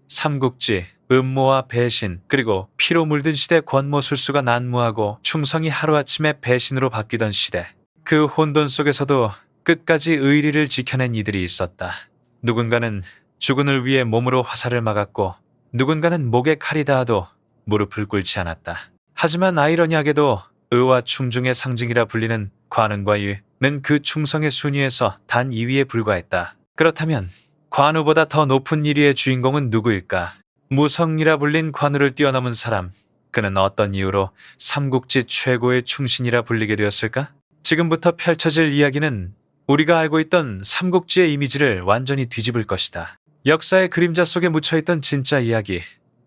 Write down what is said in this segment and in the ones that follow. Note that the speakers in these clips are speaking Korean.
삼국지, 음모와 배신, 그리고 피로 물든 시대 권모술수가 난무하고 충성이 하루아침에 배신으로 바뀌던 시대. 그 혼돈 속에서도 끝까지 의리를 지켜낸 이들이 있었다. 누군가는 주군을 위해 몸으로 화살을 막았고 누군가는 목에 칼이 닿아도 무릎을 꿇지 않았다. 하지만 아이러니하게도 의와 충중의 상징이라 불리는 관운과 유는 그 충성의 순위에서 단 2위에 불과했다. 그렇다면 관우보다 더 높은 1위의 주인공은 누구일까? 무성이라 불린 관우를 뛰어넘은 사람. 그는 어떤 이유로 삼국지 최고의 충신이라 불리게 되었을까? 지금부터 펼쳐질 이야기는 우리가 알고 있던 삼국지의 이미지를 완전히 뒤집을 것이다. 역사의 그림자 속에 묻혀있던 진짜 이야기.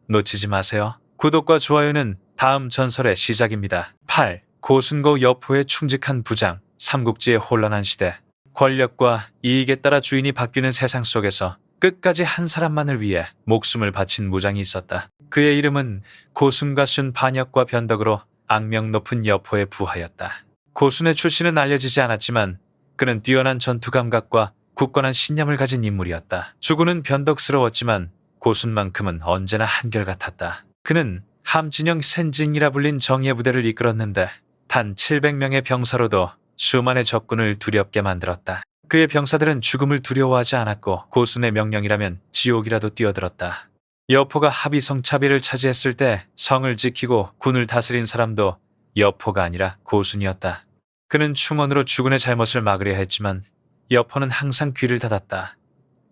놓치지 마세요. 구독과 좋아요는 다음 전설의 시작입니다. 8. 고순고 여포의 충직한 부장. 삼국지의 혼란한 시대. 권력과 이익에 따라 주인이 바뀌는 세상 속에서 끝까지 한 사람만을 위해 목숨을 바친 무장이 있었다. 그의 이름은 고순가순 반역과 변덕으로 악명 높은 여포의 부하였다. 고순의 출신은 알려지지 않았지만 그는 뛰어난 전투 감각과 굳건한 신념을 가진 인물이었다. 주군은 변덕스러웠지만 고순만큼은 언제나 한결같았다. 그는 함진영 센징이라 불린 정예 부대를 이끌었는데 단 700명의 병사로도 수만의 적군을 두렵게 만들었다. 그의 병사들은 죽음을 두려워하지 않았고 고순의 명령이라면 지옥이라도 뛰어들었다. 여포가 합의성 차비를 차지했을 때 성을 지키고 군을 다스린 사람도 여포가 아니라 고순이었다. 그는 충원으로 주군의 잘못을 막으려 했지만 여포는 항상 귀를 닫았다.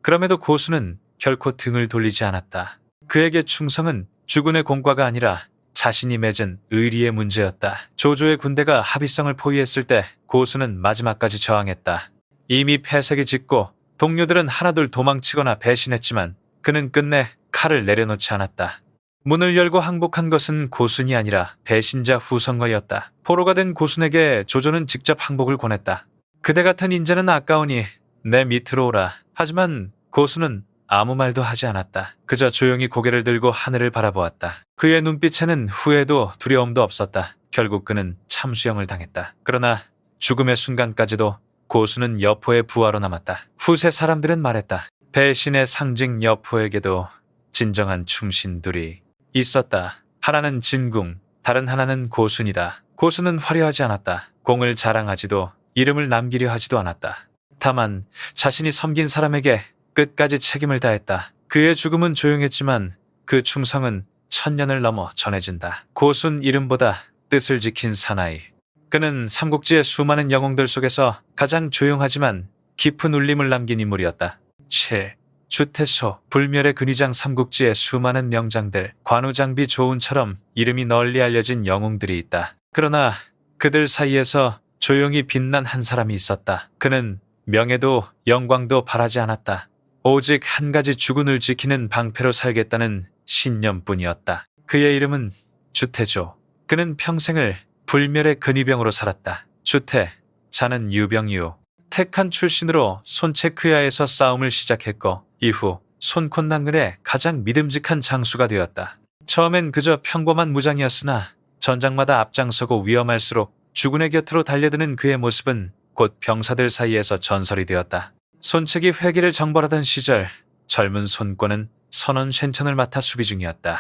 그럼에도 고순은 결코 등을 돌리지 않았다. 그에게 충성은 주군의 공과가 아니라 자신이 맺은 의리의 문제였다. 조조의 군대가 합의성을 포위했을 때 고순은 마지막까지 저항했다. 이미 패색이 짙고 동료들은 하나둘 도망치거나 배신했지만 그는 끝내 칼을 내려놓지 않았다. 문을 열고 항복한 것은 고순이 아니라 배신자 후성거였다. 포로가 된 고순에게 조조는 직접 항복을 권했다. 그대 같은 인재는 아까우니 내 밑으로 오라. 하지만 고순은 아무 말도 하지 않았다. 그저 조용히 고개를 들고 하늘을 바라보았다. 그의 눈빛에는 후회도 두려움도 없었다. 결국 그는 참수형을 당했다. 그러나 죽음의 순간까지도 고순은 여포의 부하로 남았다. 후세 사람들은 말했다. 배신의 상징 여포에게도 진정한 충신들이 있었다. 하나는 진궁, 다른 하나는 고순이다. 고순은 화려하지 않았다. 공을 자랑하지도 이름을 남기려 하지도 않았다. 다만 자신이 섬긴 사람에게 끝까지 책임을 다했다. 그의 죽음은 조용했지만 그 충성은 천년을 넘어 전해진다. 고순 이름보다 뜻을 지킨 사나이. 그는 삼국지의 수많은 영웅들 속에서 가장 조용하지만 깊은 울림을 남긴 인물이었다. 7. 주태소, 불멸의 근위장. 삼국지의 수많은 명장들, 관우장비 조운처럼 이름이 널리 알려진 영웅들이 있다. 그러나 그들 사이에서 조용히 빛난 한 사람이 있었다. 그는 명예도 영광도 바라지 않았다. 오직 한 가지 주군을 지키는 방패로 살겠다는 신념뿐이었다. 그의 이름은 주태조. 그는 평생을 불멸의 근위병으로 살았다. 주태, 자는 유병유. 택한 출신으로 손체크야에서 싸움을 시작했고 이후 손콘낭을의 가장 믿음직한 장수가 되었다. 처음엔 그저 평범한 무장이었으나 전장마다 앞장서고 위험할수록 주군의 곁으로 달려드는 그의 모습은 곧 병사들 사이에서 전설이 되었다. 손책이 회기를 정벌하던 시절 젊은 손권은 선원 쉔천을 맡아 수비 중이었다.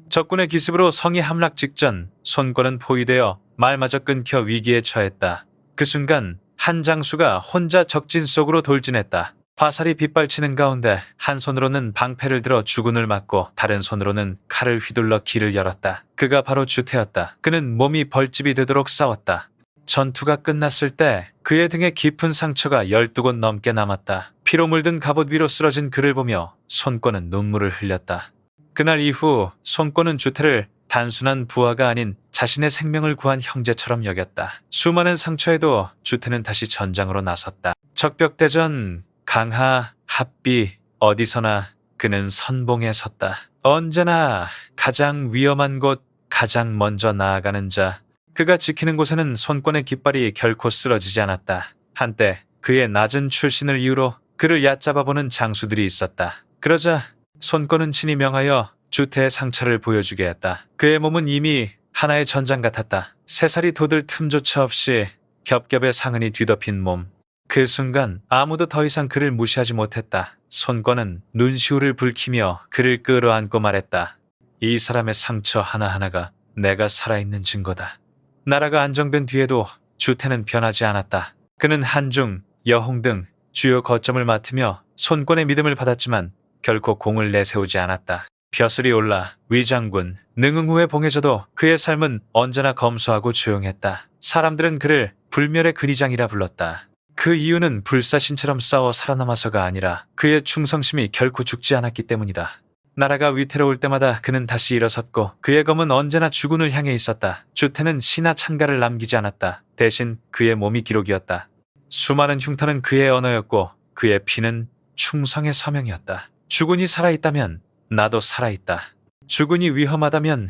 적군의 기습으로 성이 함락 직전 손권은 포위되어 말마저 끊겨 위기에 처했다. 그 순간 한 장수가 혼자 적진 속으로 돌진했다. 화살이 빗발치는 가운데 한 손으로는 방패를 들어 주군을 막고 다른 손으로는 칼을 휘둘러 길을 열었다. 그가 바로 주태였다. 그는 몸이 벌집이 되도록 싸웠다. 전투가 끝났을 때 그의 등에 깊은 상처가 12곳 넘게 남았다. 피로 물든 갑옷 위로 쓰러진 그를 보며 손권은 눈물을 흘렸다. 그날 이후 손권은 주태를 단순한 부하가 아닌 자신의 생명을 구한 형제처럼 여겼다. 수많은 상처에도 주태는 다시 전장으로 나섰다. 적벽대전, 강하, 합비, 어디서나 그는 선봉에 섰다. 언제나 가장 위험한 곳, 가장 먼저 나아가는 자. 그가 지키는 곳에는 손권의 깃발이 결코 쓰러지지 않았다. 한때 그의 낮은 출신을 이유로 그를 얕잡아보는 장수들이 있었다. 그러자 손권은 친히 명하여 주태의 상처를 보여주게 했다. 그의 몸은 이미 하나의 전장 같았다. 새살이 돋을 틈조차 없이 겹겹의 상흔이 뒤덮인 몸. 그 순간 아무도 더 이상 그를 무시하지 못했다. 손권은 눈시울을 붉히며 그를 끌어안고 말했다. 이 사람의 상처 하나하나가 내가 살아있는 증거다. 나라가 안정된 뒤에도 주태는 변하지 않았다. 그는 한중, 여홍 등 주요 거점을 맡으며 손권의 믿음을 받았지만 결코 공을 내세우지 않았다. 벼슬이 올라 위장군, 능응후에 봉해져도 그의 삶은 언제나 검소하고 조용했다. 사람들은 그를 불멸의 근위장이라 불렀다. 그 이유는 불사신처럼 싸워 살아남아서가 아니라 그의 충성심이 결코 죽지 않았기 때문이다. 나라가 위태로울 때마다 그는 다시 일어섰고 그의 검은 언제나 주군을 향해 있었다. 주태는 시나 찬가를 남기지 않았다. 대신 그의 몸이 기록이었다. 수많은 흉터는 그의 언어였고 그의 피는 충성의 서명이었다. 주군이 살아있다면 나도 살아있다. 주군이 위험하다면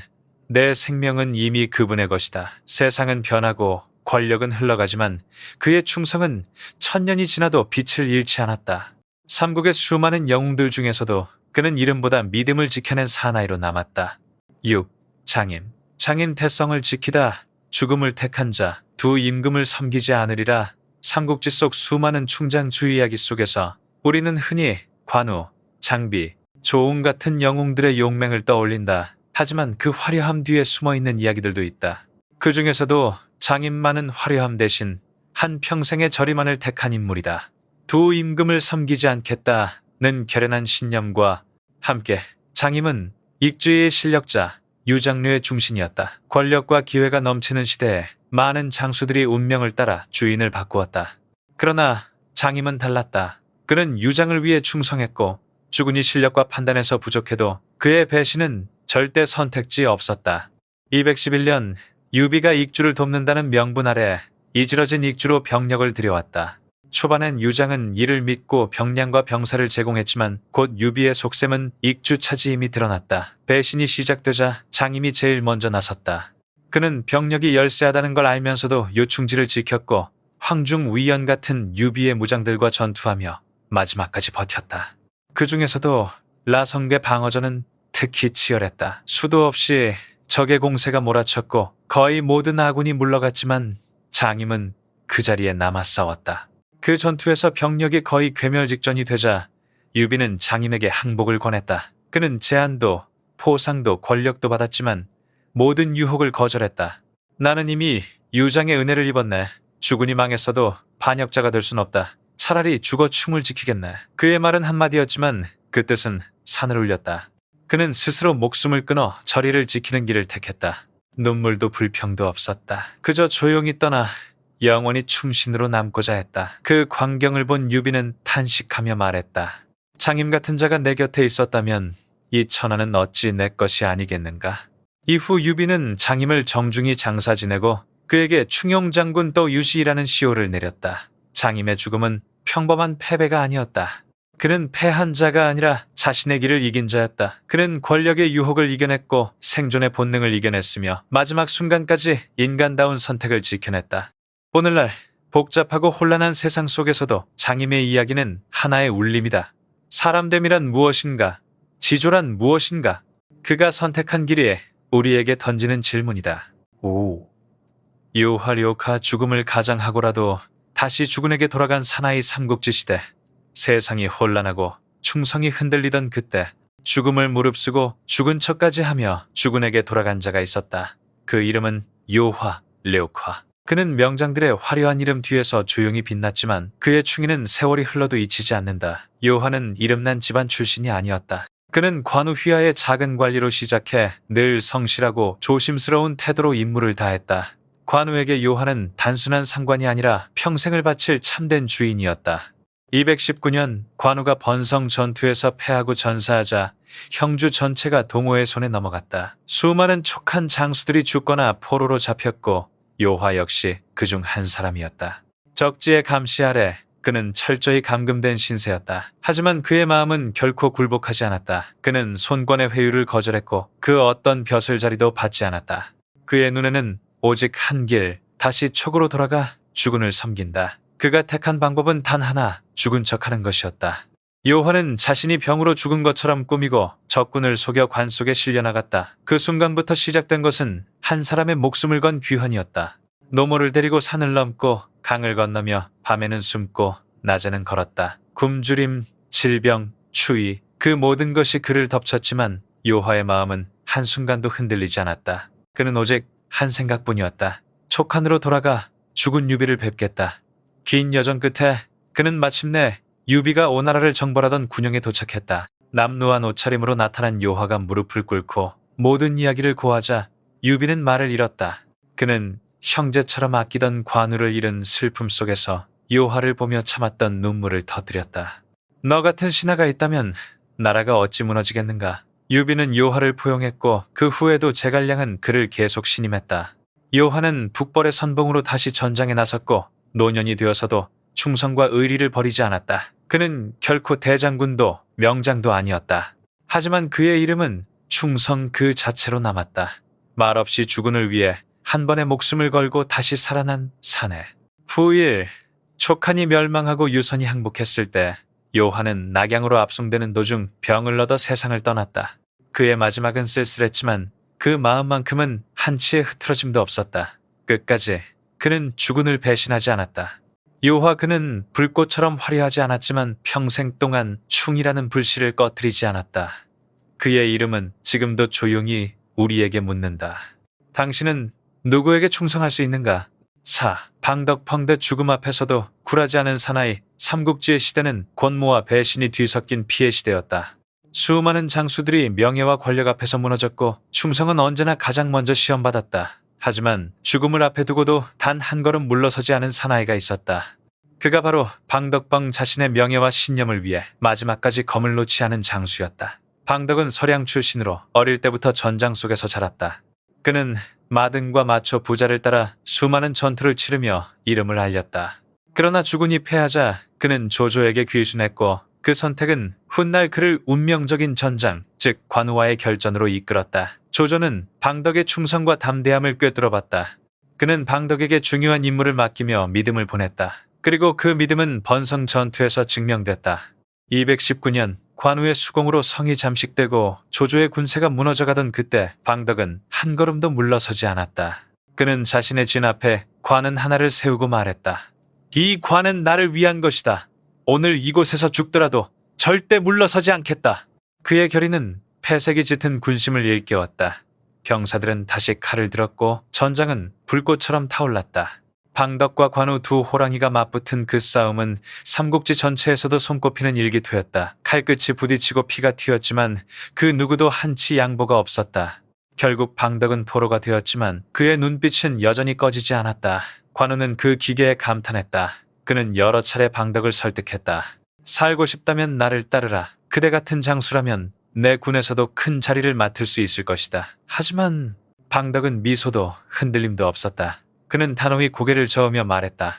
내 생명은 이미 그분의 것이다. 세상은 변하고 권력은 흘러가지만 그의 충성은 천년이 지나도 빛을 잃지 않았다. 삼국의 수많은 영웅들 중에서도 그는 이름보다 믿음을 지켜낸 사나이로 남았다. 6. 장임. 장임 태성을 지키다 죽음을 택한 자, 두 임금을 섬기지 않으리라. 삼국지 속 수많은 충장주 이야기 속에서 우리는 흔히 관우, 장비, 조웅 같은 영웅들의 용맹을 떠올린다. 하지만 그 화려함 뒤에 숨어있는 이야기들도 있다. 그 중에서도 장임만은 화려함 대신 한 평생의 저리만을 택한 인물이다. 두 임금을 섬기지 않겠다는 결연한 신념과 함께 장임은 익주의 실력자, 유장류의 중심이었다. 권력과 기회가 넘치는 시대에 많은 장수들이 운명을 따라 주인을 바꾸었다. 그러나 장임은 달랐다. 그는 유장을 위해 충성했고 주군이 실력과 판단에서 부족해도 그의 배신은 절대 선택지 없었다. 211년 유비가 익주를 돕는다는 명분 아래 이지러진 익주로 병력을 들여왔다. 초반엔 유장은 이를 믿고 병량과 병사를 제공했지만 곧 유비의 속셈은 익주 차지임이 드러났다. 배신이 시작되자 장임이 제일 먼저 나섰다. 그는 병력이 열세하다는 걸 알면서도 요충지를 지켰고 황중 위연 같은 유비의 무장들과 전투하며 마지막까지 버텼다. 그 중에서도 라성계 방어전은 특히 치열했다. 수도 없이 적의 공세가 몰아쳤고 거의 모든 아군이 물러갔지만 장임은 그 자리에 남아 싸웠다. 그 전투에서 병력이 거의 괴멸 직전이 되자 유비는 장임에게 항복을 권했다. 그는 제안도 포상도 권력도 받았지만 모든 유혹을 거절했다. 나는 이미 유장의 은혜를 입었네. 주군이 망했어도 반역자가 될 순 없다. 차라리 죽어 충을 지키겠네. 그의 말은 한마디였지만 그 뜻은 산을 울렸다. 그는 스스로 목숨을 끊어 저리를 지키는 길을 택했다. 눈물도 불평도 없었다. 그저 조용히 떠나 영원히 충신으로 남고자 했다. 그 광경을 본 유비는 탄식하며 말했다. 장임 같은 자가 내 곁에 있었다면 이 천하는 어찌 내 것이 아니겠는가. 이후 유비는 장임을 정중히 장사 지내고 그에게 충용장군 또 유시라는 시호를 내렸다. 장임의 죽음은 평범한 패배가 아니었다. 그는 패한 자가 아니라 자신의 길을 이긴 자였다. 그는 권력의 유혹을 이겨냈고 생존의 본능을 이겨냈으며 마지막 순간까지 인간다운 선택을 지켜냈다. 오늘날 복잡하고 혼란한 세상 속에서도 장임의 이야기는 하나의 울림이다. 사람됨이란 무엇인가? 지조란 무엇인가? 그가 선택한 길이 우리에게 던지는 질문이다. 오. 유화료가 죽음을 가장하고라도 다시 주군에게 돌아간 사나이 삼국지 시대. 세상이 혼란하고 충성이 흔들리던 그때 죽음을 무릅쓰고 죽은 척까지 하며 주군에게 돌아간 자가 있었다. 그 이름은 요화, 려화. 그는 명장들의 화려한 이름 뒤에서 조용히 빛났지만 그의 충의는 세월이 흘러도 잊히지 않는다. 요화는 이름난 집안 출신이 아니었다. 그는 관우 휘하의 작은 관리로 시작해 늘 성실하고 조심스러운 태도로 임무를 다했다. 관우에게 요화는 단순한 상관이 아니라 평생을 바칠 참된 주인이었다. 219년 관우가 번성 전투에서 패하고 전사하자 형주 전체가 동호의 손에 넘어갔다. 수많은 촉한 장수들이 죽거나 포로로 잡혔고 요화 역시 그중 한 사람이었다. 적지의 감시 아래 그는 철저히 감금된 신세였다. 하지만 그의 마음은 결코 굴복하지 않았다. 그는 손권의 회유를 거절했고 그 어떤 벼슬 자리도 받지 않았다. 그의 눈에는 오직 한 길, 다시 촉으로 돌아가 주군을 섬긴다. 그가 택한 방법은 단 하나, 죽은 척하는 것이었다. 요화는 자신이 병으로 죽은 것처럼 꾸미고 적군을 속여 관 속에 실려나갔다. 그 순간부터 시작된 것은 한 사람의 목숨을 건 귀환이었다. 노모를 데리고 산을 넘고 강을 건너며 밤에는 숨고 낮에는 걸었다. 굶주림, 질병, 추위, 그 모든 것이 그를 덮쳤지만 요하의 마음은 한순간도 흔들리지 않았다. 그는 오직 한 생각뿐이었다. 촉한으로 돌아가 죽은 유비를 뵙겠다. 긴 여정 끝에 그는 마침내 유비가 오나라를 정벌하던 군영에 도착했다. 남루한 옷차림으로 나타난 요하가 무릎을 꿇고 모든 이야기를 고하자 유비는 말을 잃었다. 그는 형제처럼 아끼던 관우를 잃은 슬픔 속에서 요하를 보며 참았던 눈물을 터뜨렸다. 너 같은 신하가 있다면 나라가 어찌 무너지겠는가. 유비는 요하를 포용했고 그 후에도 제갈량은 그를 계속 신임했다. 요하는 북벌의 선봉으로 다시 전장에 나섰고 노년이 되어서도 충성과 의리를 버리지 않았다. 그는 결코 대장군도 명장도 아니었다. 하지만 그의 이름은 충성 그 자체로 남았다. 말없이 주군을 위해 한 번의 목숨을 걸고 다시 살아난 사내. 후일 촉한이 멸망하고 유선이 항복했을 때 요하는 낙양으로 압송되는 도중 병을 얻어 세상을 떠났다. 그의 마지막은 쓸쓸했지만 그 마음만큼은 한치의 흐트러짐도 없었다. 끝까지 그는 주군을 배신하지 않았다. 요하 그는 불꽃처럼 화려하지 않았지만 평생 동안 충이라는 불씨를 꺼뜨리지 않았다. 그의 이름은 지금도 조용히 우리에게 묻는다. 당신은 누구에게 충성할 수 있는가? 방덕펑대 죽음 앞에서도 굴하지 않은 사나이 삼국지의 시대는 권모와 배신이 뒤섞인 피의 시대였다. 수많은 장수들이 명예와 권력 앞에서 무너졌고 충성은 언제나 가장 먼저 시험받았다. 하지만 죽음을 앞에 두고도 단 한 걸음 물러서지 않은 사나이가 있었다. 그가 바로 방덕방 자신의 명예와 신념을 위해 마지막까지 검을 놓지 않은 장수였다. 방덕은 서량 출신으로 어릴 때부터 전장 속에서 자랐다. 그는 마등과 마초 부자를 따라 수많은 전투를 치르며 이름을 알렸다. 그러나 주군이 패하자 그는 조조에게 귀순했고 그 선택은 훗날 그를 운명적인 전장, 즉 관우와의 결전으로 이끌었다. 조조는 방덕의 충성과 담대함을 꿰뚫어봤다. 그는 방덕에게 중요한 임무를 맡기며 믿음을 보냈다. 그리고 그 믿음은 번성 전투에서 증명됐다. 219년 관우의 수공으로 성이 잠식되고 조조의 군세가 무너져가던 그때 방덕은 한 걸음도 물러서지 않았다. 그는 자신의 진 앞에 관은 하나를 세우고 말했다. 이 관은 나를 위한 것이다. 오늘 이곳에서 죽더라도 절대 물러서지 않겠다. 그의 결의는 패색이 짙은 군심을 일깨웠다. 병사들은 다시 칼을 들었고 전장은 불꽃처럼 타올랐다. 방덕과 관우 두 호랑이가 맞붙은 그 싸움은 삼국지 전체에서도 손꼽히는 일기토였다. 칼끝이 부딪히고 피가 튀었지만 그 누구도 한치 양보가 없었다. 결국 방덕은 포로가 되었지만 그의 눈빛은 여전히 꺼지지 않았다. 관우는 그 기계에 감탄했다. 그는 여러 차례 방덕을 설득했다. 살고 싶다면 나를 따르라. 그대 같은 장수라면 내 군에서도 큰 자리를 맡을 수 있을 것이다. 하지만 방덕은 미소도 흔들림도 없었다. 그는 단호히 고개를 저으며 말했다.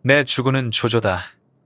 내 주군은 조조다.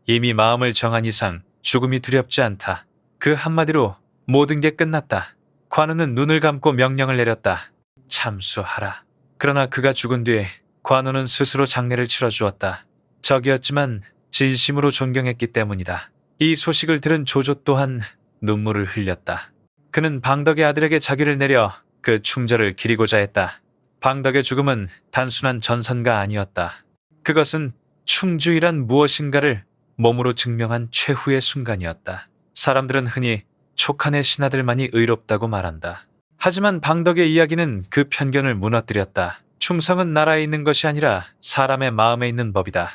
이미 마음을 정한 이상 죽음이 두렵지 않다. 그 한마디로 모든 게 끝났다. 관우는 눈을 감고 명령을 내렸다. 참수하라. 그러나 그가 죽은 뒤 관우는 스스로 장례를 치러주었다. 적이었지만 진심으로 존경했기 때문이다. 이 소식을 들은 조조 또한 눈물을 흘렸다. 그는 방덕의 아들에게 자기를 내려 그 충절을 기리고자 했다. 방덕의 죽음은 단순한 전선가 아니었다. 그것은 충주이란 무엇인가를 몸으로 증명한 최후의 순간이었다. 사람들은 흔히 촉한의 신하들만이 의롭다고 말한다. 하지만 방덕의 이야기는 그 편견을 무너뜨렸다. 충성은 나라에 있는 것이 아니라 사람의 마음에 있는 법이다.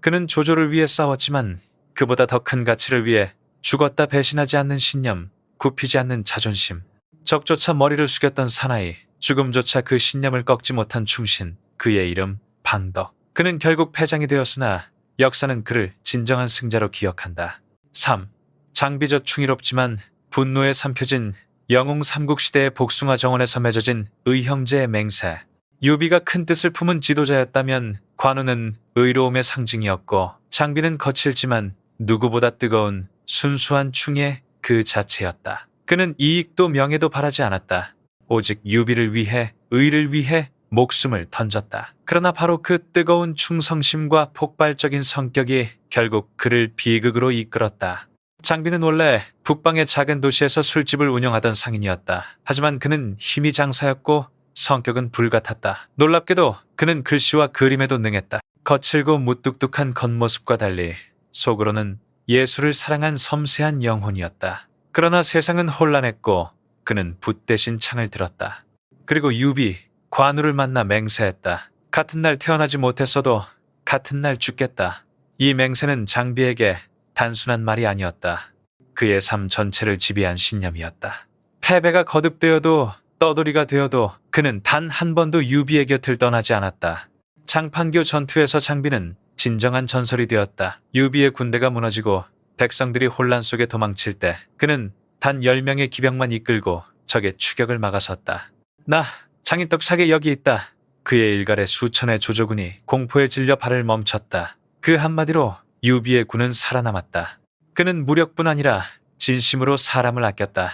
그는 조조를 위해 싸웠지만 그보다 더 큰 가치를 위해 죽었다 배신하지 않는 신념, 굽히지 않는 자존심, 적조차 머리를 숙였던 사나이, 죽음조차 그 신념을 꺾지 못한 충신, 그의 이름 방덕. 그는 결국 패장이 되었으나 역사는 그를 진정한 승자로 기억한다. 3. 장비적 충이롭지만 분노에 삼켜진 영웅 삼국시대의 복숭아 정원에서 맺어진 의형제의 맹세. 유비가 큰 뜻을 품은 지도자였다면 관우는 의로움의 상징이었고 장비는 거칠지만 누구보다 뜨거운 순수한 충의 그 자체였다. 그는 이익도 명예도 바라지 않았다. 오직 유비를 위해, 의를 위해 목숨을 던졌다. 그러나 바로 그 뜨거운 충성심과 폭발적인 성격이 결국 그를 비극으로 이끌었다. 장비는 원래 북방의 작은 도시에서 술집을 운영하던 상인이었다. 하지만 그는 힘이 장사였고 성격은 불같았다. 놀랍게도 그는 글씨와 그림에도 능했다. 거칠고 무뚝뚝한 겉모습과 달리 속으로는 예술을 사랑한 섬세한 영혼이었다. 그러나 세상은 혼란했고 그는 붓 대신 창을 들었다. 그리고 유비, 관우를 만나 맹세했다. 같은 날 태어나지 못했어도 같은 날 죽겠다. 이 맹세는 장비에게 단순한 말이 아니었다. 그의 삶 전체를 지배한 신념이었다. 패배가 거듭되어도 떠돌이가 되어도 그는 단 한 번도 유비의 곁을 떠나지 않았다. 장판교 전투에서 장비는 진정한 전설이 되었다. 유비의 군대가 무너지고 백성들이 혼란 속에 도망칠 때 그는 단 10명의 기병만 이끌고 적의 추격을 막아섰다. 나 장인떡 사계 여기 있다. 그의 일갈에 수천의 조조군이 공포에 질려 발을 멈췄다. 그 한마디로 유비의 군은 살아남았다. 그는 무력뿐 아니라 진심으로 사람을 아꼈다.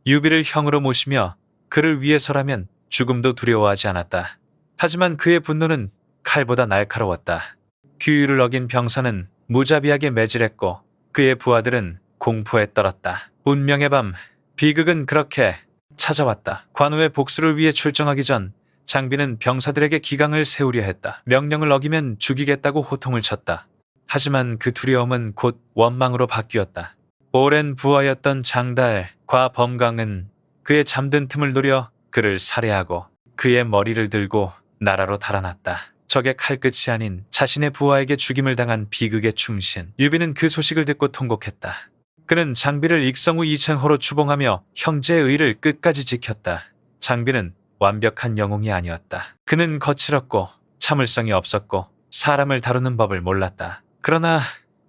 유비를 형으로 모시며 그를 위해서라면 죽음도 두려워하지 않았다. 하지만 그의 분노는 칼보다 날카로웠다. 규율을 어긴 병사는 무자비하게 매질했고 그의 부하들은 공포에 떨었다. 운명의 밤, 비극은 그렇게 찾아왔다. 관우의 복수를 위해 출정하기 전 장비는 병사들에게 기강을 세우려 했다. 명령을 어기면 죽이겠다고 호통을 쳤다. 하지만 그 두려움은 곧 원망으로 바뀌었다. 오랜 부하였던 장달과 범강은 그의 잠든 틈을 노려 그를 살해하고 그의 머리를 들고 나라로 달아났다. 적의 칼끝이 아닌 자신의 부하에게 죽임을 당한 비극의 충신. 유비는 그 소식을 듣고 통곡했다. 그는 장비를 익성우 이천호로 추봉하며 형제의 의를 끝까지 지켰다. 장비는 완벽한 영웅이 아니었다. 그는 거칠었고 참을성이 없었고 사람을 다루는 법을 몰랐다. 그러나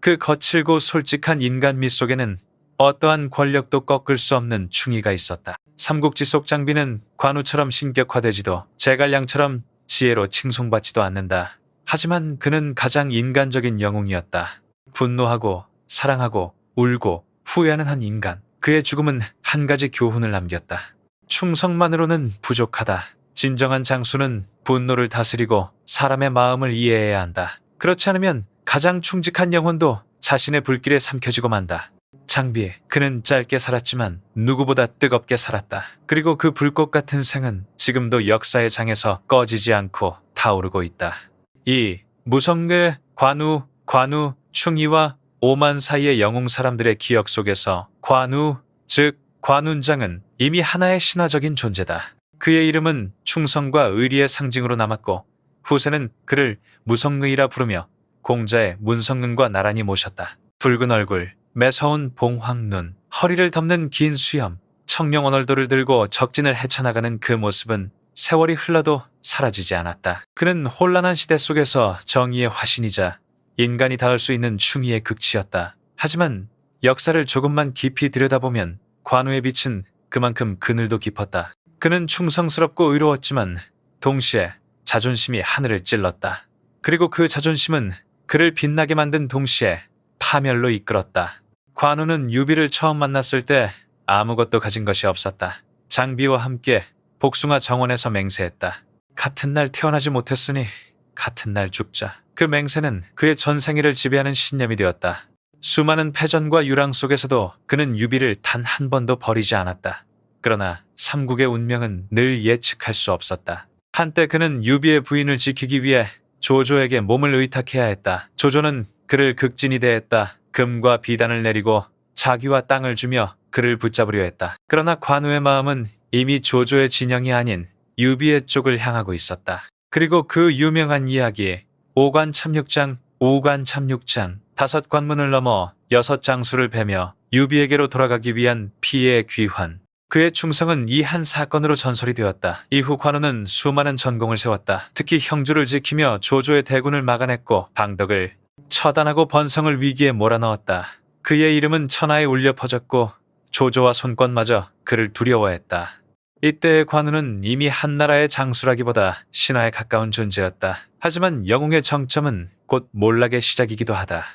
그 거칠고 솔직한 인간미 속에는 어떠한 권력도 꺾을 수 없는 충의가 있었다. 삼국지 속 장비는 관우처럼 신격화되지도 제갈량처럼 지혜로 칭송받지도 않는다. 하지만 그는 가장 인간적인 영웅이었다. 분노하고 사랑하고 울고 후회하는 한 인간. 그의 죽음은 한 가지 교훈을 남겼다. 충성만으로는 부족하다. 진정한 장수는 분노를 다스리고 사람의 마음을 이해해야 한다. 그렇지 않으면 가장 충직한 영혼도 자신의 불길에 삼켜지고 만다. 장비, 그는 짧게 살았지만 누구보다 뜨겁게 살았다. 그리고 그 불꽃 같은 생은 지금도 역사의 장에서 꺼지지 않고 타오르고 있다. 이 무성의 관우, 충의와 오만 사이의 영웅 사람들의 기억 속에서 관우, 즉 관운장은 이미 하나의 신화적인 존재다. 그의 이름은 충성과 의리의 상징으로 남았고 후세는 그를 무성의라 부르며 공자의 문성은과 나란히 모셨다. 붉은 얼굴, 매서운 봉황눈, 허리를 덮는 긴 수염, 청룡 언얼도를 들고 적진을 헤쳐나가는 그 모습은 세월이 흘러도 사라지지 않았다. 그는 혼란한 시대 속에서 정의의 화신이자 인간이 닿을 수 있는 충의의 극치였다. 하지만 역사를 조금만 깊이 들여다보면 관우의 빛은 그만큼 그늘도 깊었다. 그는 충성스럽고 의로웠지만 동시에 자존심이 하늘을 찔렀다. 그리고 그 자존심은 그를 빛나게 만든 동시에 파멸로 이끌었다. 관우는 유비를 처음 만났을 때 아무것도 가진 것이 없었다. 장비와 함께 복숭아 정원에서 맹세했다. 같은 날 태어나지 못했으니 같은 날 죽자. 그 맹세는 그의 전생애를 지배하는 신념이 되었다. 수많은 패전과 유랑 속에서도 그는 유비를 단 한 번도 버리지 않았다. 그러나 삼국의 운명은 늘 예측할 수 없었다. 한때 그는 유비의 부인을 지키기 위해 조조에게 몸을 의탁해야 했다. 조조는 그를 극진히 대했다. 금과 비단을 내리고 자기와 땅을 주며 그를 붙잡으려 했다. 그러나 관우의 마음은 이미 조조의 진영이 아닌 유비의 쪽을 향하고 있었다. 그리고 그 유명한 이야기 오관참육장, 다섯 관문을 넘어 여섯 장수를 베며 유비에게로 돌아가기 위한 피해의 귀환. 그의 충성은 이 한 사건으로 전설이 되었다. 이후 관우는 수많은 전공을 세웠다. 특히 형주를 지키며 조조의 대군을 막아냈고 방덕을 처단하고 번성을 위기에 몰아넣었다. 그의 이름은 천하에 울려 퍼졌고 조조와 손권마저 그를 두려워했다. 이때의 관우는 이미 한나라의 장수라기보다 신화에 가까운 존재였다. 하지만 영웅의 정점은 곧 몰락의 시작이기도 하다.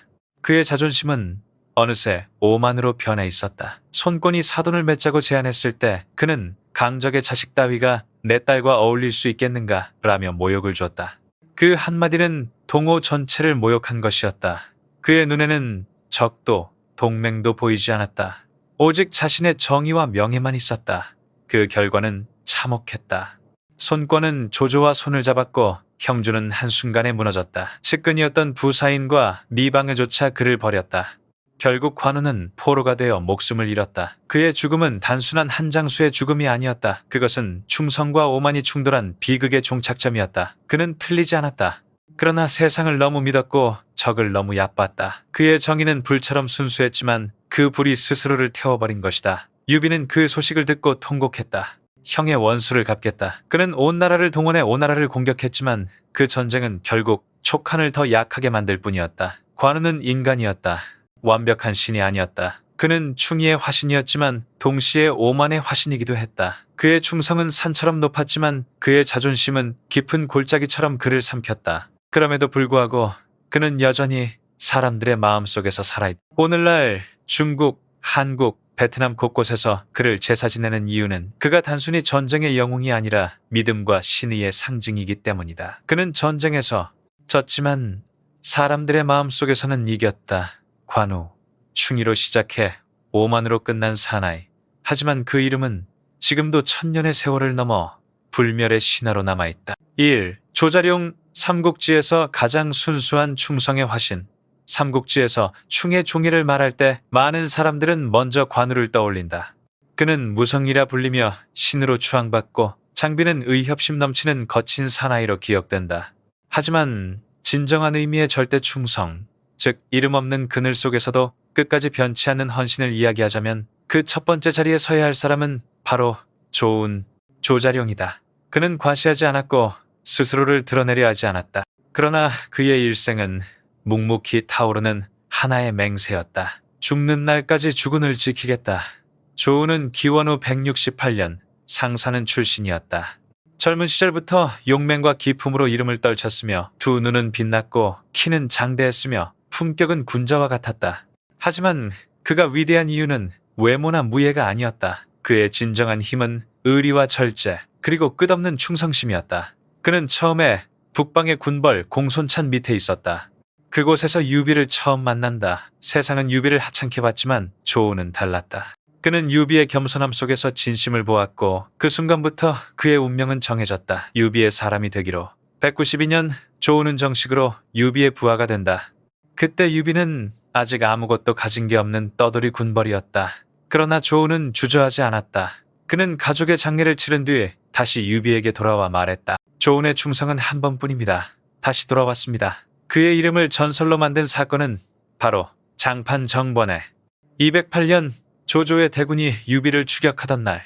그의 자존심은 어느새 오만으로 변해 있었다. 손권이 사돈을 맺자고 제안했을 때 그는 강적의 자식 따위가 내 딸과 어울릴 수 있겠는가 라며 모욕을 주었다. 그 한마디는 동호 전체를 모욕한 것이었다. 그의 눈에는 적도 동맹도 보이지 않았다. 오직 자신의 정의와 명예만 있었다. 그 결과는 참혹했다. 손권은 조조와 손을 잡았고 형주는 한순간에 무너졌다. 측근이었던 부사인과 미방의조차 그를 버렸다. 결국 관우는 포로가 되어 목숨을 잃었다. 그의 죽음은 단순한 한 장수의 죽음이 아니었다. 그것은 충성과 오만이 충돌한 비극의 종착점이었다. 그는 틀리지 않았다. 그러나 세상을 너무 믿었고 적을 너무 얕봤다. 그의 정의는 불처럼 순수했지만 그 불이 스스로를 태워버린 것이다. 유비는 그 소식을 듣고 통곡했다. 형의 원수를 갚겠다. 그는 온 나라를 동원해 오나라를 공격했지만 그 전쟁은 결국 촉한을 더 약하게 만들 뿐이었다. 관우는 인간이었다. 완벽한 신이 아니었다. 그는 충의의 화신이었지만 동시에 오만의 화신이기도 했다. 그의 충성은 산처럼 높았지만 그의 자존심은 깊은 골짜기처럼 그를 삼켰다. 그럼에도 불구하고 그는 여전히 사람들의 마음속에서 살아있다. 오늘날 중국, 한국, 베트남 곳곳에서 그를 제사 지내는 이유는 그가 단순히 전쟁의 영웅이 아니라 믿음과 신의의 상징이기 때문이다. 그는 전쟁에서 졌지만 사람들의 마음속에서는 이겼다. 관우, 충의로 시작해 오만으로 끝난 사나이. 하지만 그 이름은 지금도 천년의 세월을 넘어 불멸의 신화로 남아있다. 1. 조자룡. 삼국지에서 가장 순수한 충성의 화신. 삼국지에서 충의 종이를 말할 때 많은 사람들은 먼저 관우를 떠올린다. 그는 무성이라 불리며 신으로 추앙받고 장비는 의협심 넘치는 거친 사나이로 기억된다. 하지만 진정한 의미의 절대 충성, 즉 이름 없는 그늘 속에서도 끝까지 변치 않는 헌신을 이야기하자면 그 첫 번째 자리에 서야 할 사람은 바로 조자룡이다. 그는 과시하지 않았고 스스로를 드러내려 하지 않았다. 그러나 그의 일생은 묵묵히 타오르는 하나의 맹세였다. 죽는 날까지 주군을 지키겠다. 조우는 기원 후 168년 상사는 출신이었다. 젊은 시절부터 용맹과 기품으로 이름을 떨쳤으며 두 눈은 빛났고 키는 장대했으며 품격은 군자와 같았다. 하지만 그가 위대한 이유는 외모나 무예가 아니었다. 그의 진정한 힘은 의리와 절제 그리고 끝없는 충성심이었다. 그는 처음에 북방의 군벌 공손찬 밑에 있었다. 그곳에서 유비를 처음 만난다. 세상은 유비를 하찮게 봤지만 조우는 달랐다. 그는 유비의 겸손함 속에서 진심을 보았고 그 순간부터 그의 운명은 정해졌다. 유비의 사람이 되기로. 192년 조우는 정식으로 유비의 부하가 된다. 그때 유비는 아직 아무것도 가진 게 없는 떠돌이 군벌이었다. 그러나 조우는 주저하지 않았다. 그는 가족의 장례를 치른 뒤 다시 유비에게 돌아와 말했다. 조운의 충성은 한 번뿐입니다. 다시 돌아왔습니다. 그의 이름을 전설로 만든 사건은 바로 장판 정번회. 208년 조조의 대군이 유비를 추격하던 날,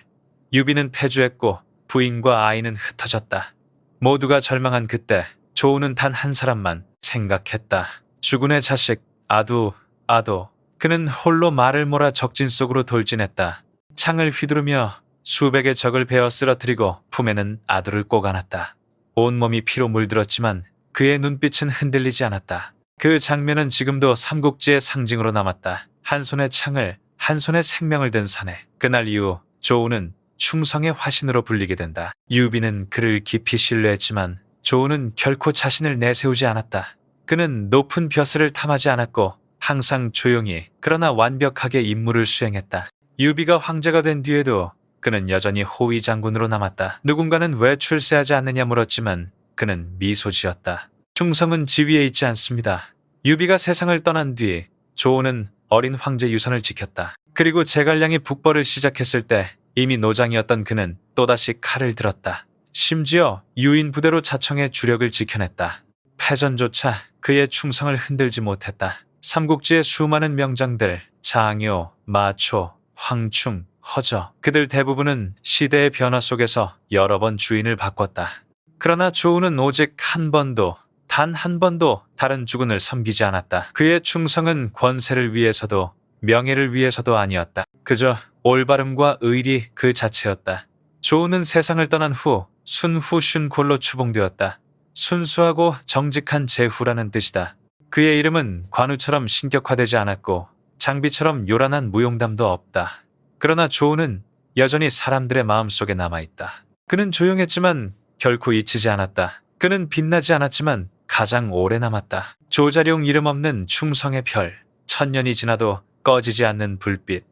유비는 패주했고 부인과 아이는 흩어졌다. 모두가 절망한 그때 조우는 단 한 사람만 생각했다. 주군의 자식 아도. 그는 홀로 말을 몰아 적진 속으로 돌진했다. 창을 휘두르며 수백의 적을 베어 쓰러뜨리고 품에는 아두를 꼭 안았다. 온몸이 피로 물들었지만 그의 눈빛은 흔들리지 않았다. 그 장면은 지금도 삼국지의 상징으로 남았다. 한 손에 창을, 한 손에 생명을 든 사내. 그날 이후 조우는 충성의 화신으로 불리게 된다. 유비는 그를 깊이 신뢰했지만 조우는 결코 자신을 내세우지 않았다. 그는 높은 벼슬을 탐하지 않았고 항상 조용히 그러나 완벽하게 임무를 수행했다. 유비가 황제가 된 뒤에도 그는 여전히 호위 장군으로 남았다. 누군가는 왜 출세하지 않느냐 물었지만 그는 미소 지었다. 충성은 지위에 있지 않습니다. 유비가 세상을 떠난 뒤 조우는 어린 황제 유산을 지켰다. 그리고 제갈량이 북벌을 시작했을 때 이미 노장이었던 그는 또다시 칼을 들었다. 심지어 유인 부대로 자청해 주력을 지켜냈다. 패전조차 그의 충성을 흔들지 못했다. 삼국지의 수많은 명장들, 장효, 마초, 황충, 허저, 그들 대부분은 시대의 변화 속에서 여러 번 주인을 바꿨다. 그러나 조우는 오직 단 한 번도 다른 주군을 섬기지 않았다. 그의 충성은 권세를 위해서도 명예를 위해서도 아니었다. 그저 올바름과 의리 그 자체였다. 조우는 세상을 떠난 후 순후슌골로 추봉되었다. 순수하고 정직한 제후라는 뜻이다. 그의 이름은 관우처럼 신격화되지 않았고 장비처럼 요란한 무용담도 없다. 그러나 조우는 여전히 사람들의 마음속에 남아있다. 그는 조용했지만 결코 잊히지 않았다. 그는 빛나지 않았지만 가장 오래 남았다. 조자룡 이름 없는 충성의 별, 천년이 지나도 꺼지지 않는 불빛.